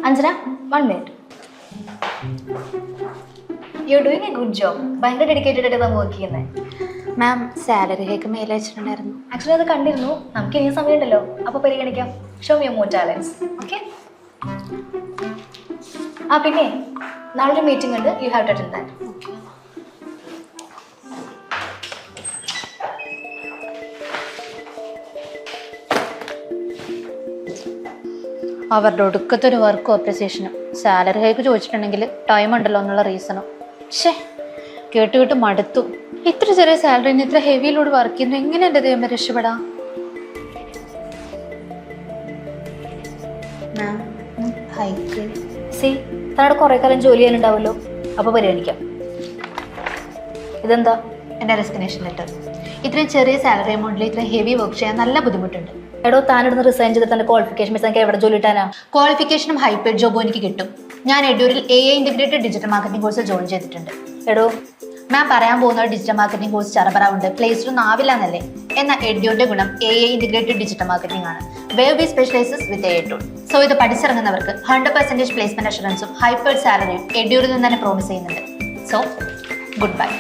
Anjana, 1 minute. You're doing a good job. ഭയങ്കര dedicated ആയിട്ട് നമ്മൾ വർക്ക് ചെയ്യുന്നത്. മാം സാലറി ഹൈക്ക് മെയിൽ അയച്ചിട്ടുണ്ടായിരുന്നു. ആക്ച്വലി അത് കണ്ടിരുന്നു. നമുക്ക് ഇനിയും സമയമുണ്ടല്ലോ, അപ്പോൾ പരിഗണിക്കാം. Show me more talents. Okay. പിന്നെ നാളെ ഒരു മീറ്റിംഗ് ഉണ്ട്. You have to attend that. അവരുടെ ഒടുക്കത്തെ ഒരു വർക്കും അപ്രിസിയേഷനും സാലറി ഹൈക്ക് ചോദിച്ചിട്ടുണ്ടെങ്കിൽ ടൈം ഉണ്ടല്ലോ എന്നുള്ള റീസണും. കേട്ട് മടുത്തു. ഇത്ര ചെറിയ സാലറിന് ഇത്ര ഹെവിയിലൂടെ വർക്ക് ചെയ്യുന്നു. എങ്ങനെ എൻ്റെ ദൈവം രക്ഷപ്പെടാം? ഹൈക്ക് തന്നോട് കുറേ കാലം ജോലി ചെയ്യാനുണ്ടാവുമല്ലോ, അപ്പോൾ പരിഗണിക്കാം. ഇതെന്താ? എൻ്റെ റെസിഗ്നേഷൻ ലെറ്റർ. ഇത്രയും ചെറിയ സാലറി എമൗണ്ടിൽ ഇത്രയും ഹെവി വർക്ക് ചെയ്യാൻ നല്ല ബുദ്ധിമുട്ടുണ്ട്. എടോ, താനിടുന്ന് റിസൈൻ ചെയ്തിട്ട് തന്റെ ക്വാളിഫിക്കേഷൻ വെച്ച് എനിക്ക് എവിടെ ജോലി കിട്ടാനാ? ക്വാളിഫിക്കേഷനും ഹൈ പെയ്ഡ് ജോബും എനിക്ക് കിട്ടും. ഞാൻ എഡ്യൂരിൽ AI integrated digital marketing course join ചെയ്തിട്ടുണ്ട്. എടോ, മാം പറയാൻ പോകുന്ന ഡിജിറ്റൽ മാർക്കറ്റിംഗ് കോഴ്സ് ചറപറാവുണ്ട്, പ്ലേസ്ഡ് ഒന്നും ആവില്ല എന്നല്ലേ? എന്നാൽ എഡ്യൂറിന്റെ ഗുണം AI ഇൻ്റഗ്രേറ്റഡ് ഡിജിറ്റൽ മാർക്കറ്റിംഗ് ആണ്. വേവ് ബി സ്പെഷ്യലൈസസ് വിത്ത് AI ടൂൾ. സോ ഇത് പഠിച്ചിറങ്ങുന്നവർക്ക് 100% പ്ലേസ്മെന്റ് അഷുറൻസും ഹൈ പെയ്ഡ് സാലറിയും എഡ്യൂറിൽ നിന്ന് തന്നെ പ്രോമിസ് ചെയ്യുന്നുണ്ട്. So good bye.